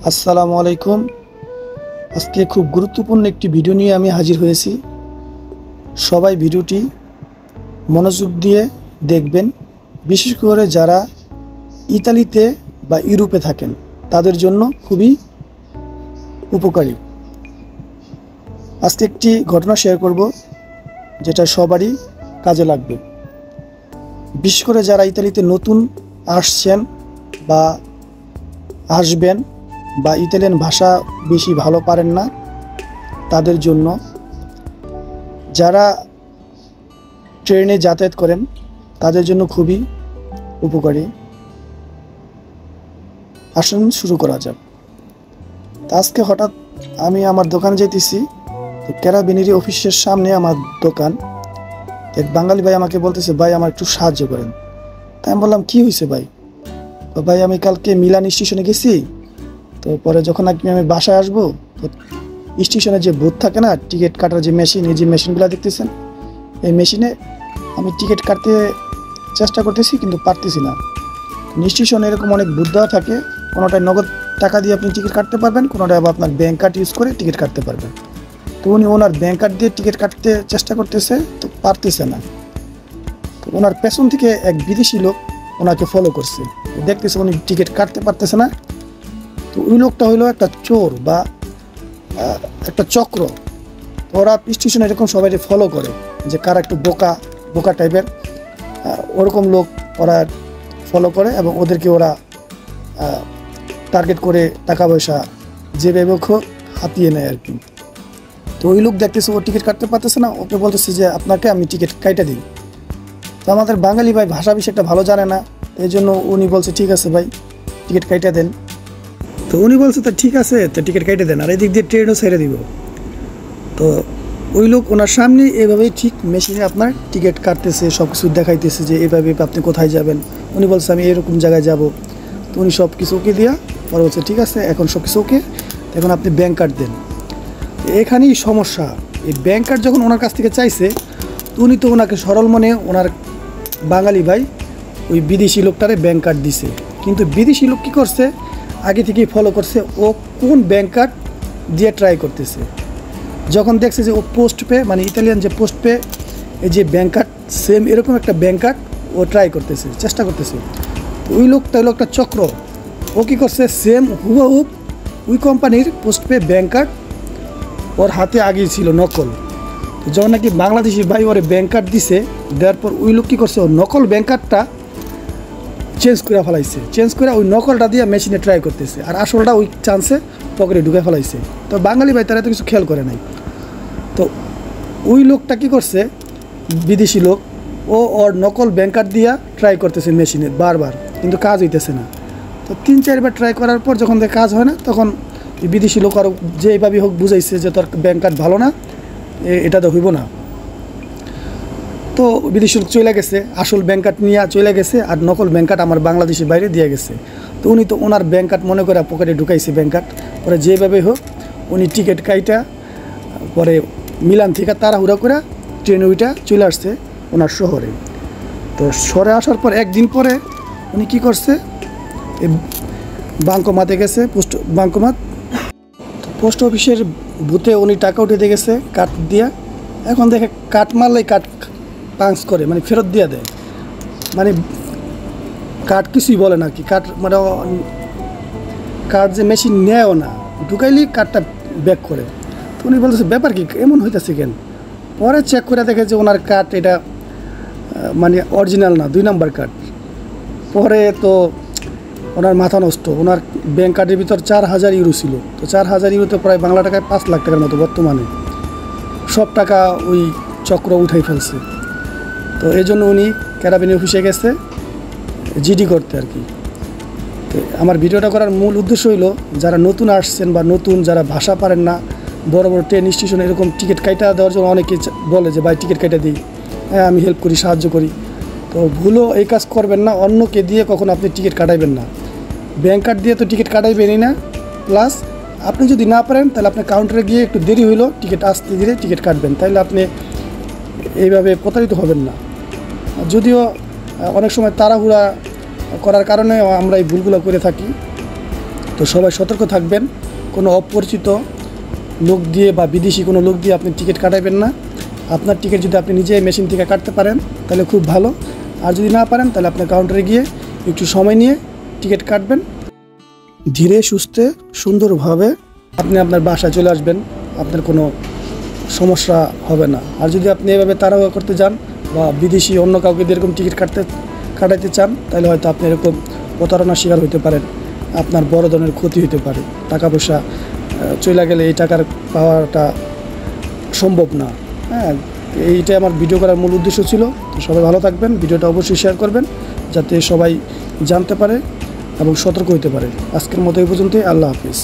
আসসালামু আলাইকুম। আজকে খুব গুরুত্বপূর্ণ একটি ভিডিও নিয়ে আমি হাজির হয়েছি। সবাই ভিডিওটি মনোযোগ দিয়ে দেখবেন, বিশেষ করে যারা ইতালিতে বা ইউরোপে থাকেন তাদের জন্য খুবই উপকারী। আজকে একটি ঘটনা শেয়ার করব যেটা সবারই কাজে লাগবে। বিশেষ করে যারা ইতালিতে নতুন আসছেন বা আসবেন বা ইতালিয়ান ভাষা বেশি ভালো পারেন না তাদের জন্য, যারা ট্রেনে যাতায়াত করেন তাদের জন্য খুবই উপকারী। আসুন শুরু করা যাক। আজকে হঠাৎ আমি আমার দোকানে যেতেছি, ক্যারাবিনেরি অফিসের সামনে আমার দোকান। এক বাঙালি ভাই আমাকে বলতেছে, ভাই আমার একটু সাহায্য করেন। তাই আমি বললাম, কি হয়েছে ভাই? তো ভাই আমি কালকে মিলান স্টেশনে গেছি, তো পরে যখন আমি বাসায় আসবো, তো স্টেশনে যে বুথ থাকে না, টিকিট কাটার যে মেশিন, এই যে মেশিনগুলো দেখতেছেন, এই মেশিনে আমি টিকিট কাটতে চেষ্টা করতেছি কিন্তু পারতেছি না। স্টেশনে এরকম অনেক বুথ দেওয়া থাকে, কোনোটায় নগদ টাকা দিয়ে আপনি টিকিট কাটতে পারবেন, কোনোটায় আবার আপনার ব্যাঙ্ক কার্ড ইউজ করে টিকিট কাটতে পারবেন। তো উনি ওনার ব্যাঙ্ক কার্ড দিয়ে টিকিট কাটতে চেষ্টা করতেছে, তো পারতেছে না। তো ওনার পেছন থেকে এক বিদেশি লোক ওনাকে ফলো করছে, দেখতেছে উনি টিকিট কাটতে পারতেছে না। তো ওই লোকটা হইলো একটা চোর বা একটা চক্র। ওরা স্টেশনে এরকম সবাই ফলো করে, যে কারা একটু বোকা বোকা টাইপের, ওরকম লোক ওরা ফলো করে এবং ওদেরকে ওরা টার্গেট করে টাকা পয়সা যেভাবে হোক হাতিয়ে নেয় আর কি। তো ওই লোক দেখতেছে ও টিকিট কাটতে পারতেছে না, ওকে বলতেছে যে আপনাকে আমি টিকিট কাইটা দিই। তো আমাদের বাঙালি ভাই ভাষা বেশি একটা ভালো জানে না, এই জন্য উনি বলছে ঠিক আছে ভাই টিকিট কাইটা দেন। তো উনি বলছে তো ঠিক আছে, তো টিকিট কেটে দেন, আর এদিক দিয়ে ট্রেনও ছেড়ে দিব। তো ওই লোক ওনার সামনে এভাবেই ঠিক মেশিনে আপনার টিকিট কাটতেছে, সব কিছু দেখাইতেছে যে এভাবে আপনি কোথায় যাবেন। উনি বলছে আমি এরকম জায়গায় যাব। তো উনি সব কিছু ওকে দিয়া পরে বলছে ঠিক আছে এখন সব কিছু ওকে, এখন আপনি ব্যাঙ্ক কার্ড দেন। এখানেই সমস্যা, এই ব্যাঙ্ক কার্ড যখন ওনার কাছ থেকে চাইছে, উনি তো ওনাকে সরল মনে ওনার বাঙালি ভাই ওই বিদেশি লোকটারে ব্যাঙ্ক কার্ড দিছে। কিন্তু বিদেশি লোক কী করছে, আগে থেকেই ফলো করছে ও কোন ব্যাঙ্ক কার্ড দিয়ে ট্রাই করতেছে। যখন দেখছে যে ও পোস্ট পে, মানে ইতালিয়ান যে পোস্ট পে, এই যে ব্যাঙ্ক কার্ড সেম এরকম একটা ব্যাঙ্ক কার্ড ও ট্রাই করতেছে, চেষ্টা করতেছে। ওই লোকটা হলো একটা চক্র, ও কী করছে সেম হুবহুব ওই কোম্পানির পোস্ট পে ব্যাঙ্ক কার্ড ওর হাতে আগেই ছিল নকল। যখন নাকি বাংলাদেশি ভাই ওরে ব্যাঙ্ক কার্ড দিছে, দেওয়ার পর ওই লোক কী করছে, ও নকল ব্যাঙ্ক কার্ডটা চেঞ্জ করে ফেলাইছে, চেঞ্জ করে ওই নকলটা দিয়ে মেশিনে ট্রাই করতেছে, আর আসলটা ওই চান্সে পকেটে ঢুকে ফেলাইছে। তো বাঙালি ভাই তারা তো কিছু খেয়াল করে নাই। তো ওই লোকটা কী করছে, বিদেশি লোক, ও ওর নকল ব্যাঙ্ক কার্ড দিয়া ট্রাই করতেছে মেশিনে বারবার, কিন্তু কাজ হইতেছে না। তো 3-4বার ট্রাই করার পর যখন কাজ হয় না, তখন বিদেশি লোক আরও যেভাবে হোক বুঝাইছে যে তোর ব্যাঙ্ক কার্ড ভালো না, এটা তো হইব না। তো বিদেশি লোক চলে গেছে, আসল ব্যাঙ্ক কার্ড নিয়ে চলে গেছে, আর নকল ব্যাঙ্ক কার্ড আমার বাংলাদেশের বাইরে দিয়ে গেছে। তো উনি তো ওনার ব্যাঙ্ক কার্ড মনে করে পকেটে ঢুকাইছে ব্যাঙ্ক কার্ড। পরে যেভাবে হোক উনি টিকিট কাইটা পরে মিলান থেকে তাড়াহুড়া করে ট্রেন ওইটা চলে আসছে ওনার শহরে। তো শহরে আসার পর একদিন পরে উনি কী করছে, এই বাঙ্কমাতে গেছে, বাঙ্কমাত পোস্ট অফিসের বুথে উনি টাকা উঠে দিয়ে গেছে কার্ড দিয়া। এখন দেখে কাট মারলেই কার্ড পাঞ্চ করে, মানে ফেরত দিয়ে দেয়, মানে কার্ড কিছুই বলে না কি, কার্ড মানে কার্ড যে মেশিন নেয়ও না, ঢুকাইলেই কার্ডটা ব্যাক করে। তো উনি বলতেছে ব্যাপার কি এমন হইতেছে কেন? পরে চেক করে দেখে যে ওনার কার্ড এটা মানে অরিজিনাল না, 2 নম্বর কার্ড। পরে তো ওনার মাথা নষ্ট, ওনার ব্যাঙ্ক কার্ডের ভিতর 4000 ইউরো ছিল। তো 4000 ইউরোতে প্রায় বাংলা টাকায় 5 লাখ টাকার মতো বর্তমানে, সব টাকা ওই চক্র উঠাই ফেলছে। তো এই জন্য উনি ক্যারাবিনেরি অফিসে গেছে জিডি করতে আর কি। তো আমার ভিডিওটা করার মূল উদ্দেশ্য হইলো, যারা নতুন আসছেন বা নতুন যারা ভাষা পারেন না, বড় বড় ট্রেন স্টেশনে এরকম টিকিট কাইটা দেওয়ার জন্য অনেকে বলে যে ভাই টিকিট কাইটা দিই, হ্যাঁ আমি হেল্প করি, সাহায্য করি। তো ভুলও এই কাজ করবেন না, অন্যকে দিয়ে কখনো আপনি টিকিট কাটাইবেন না। ব্যাঙ্ক কার্ড দিয়ে তো টিকিট কাটাইবেনই না, প্লাস আপনি যদি না পারেন তাহলে আপনি কাউন্টারে গিয়ে একটু দেরি হইলো টিকিট আসতে ধীরে টিকিট কাটবেন, তাহলে আপনি এইভাবে প্রতারিত হবেন না। যদিও অনেক সময় তাড়াহুড়া করার কারণে আমরা এই ভুলগুলো করে থাকি। তো সবাই সতর্ক থাকবেন, কোনো অপরিচিত লোক দিয়ে বা বিদেশি কোনো লোক দিয়ে আপনি টিকিট কাটাবেন না। আপনার টিকিট যদি আপনি নিজে মেশিন থেকে কাটতে পারেন তাহলে খুব ভালো, আর যদি না পারেন তাহলে আপনার কাউন্টারে গিয়ে একটু সময় নিয়ে টিকিট কাটবেন। ধীরে সুস্থে সুন্দরভাবে আপনি আপনার বাসায় চলে আসবেন, আপনার কোনো সমস্যা হবে না। আর যদি আপনি এভাবে তাড়াহুড়ো করতে যান বা বিদেশি অন্য কাউকে দিয়ে এরকম টিকিট কাটাইতে চান, তাহলে হয়তো আপনি এরকম প্রতারণার শিকার হতে পারেন, আপনার বড় ধরনের ক্ষতি হতে পারে। টাকা পয়সা চলে গেলে এই টাকার পাওয়াটা সম্ভব না। হ্যাঁ, এইটাই আমার ভিডিও করার মূল উদ্দেশ্য ছিল। তো সবাই ভালো থাকবেন, ভিডিওটা অবশ্যই শেয়ার করবেন যাতে সবাই জানতে পারে এবং সতর্ক হতে পারে। আজকের মতো এই পর্যন্তই, আল্লাহ হাফিজ।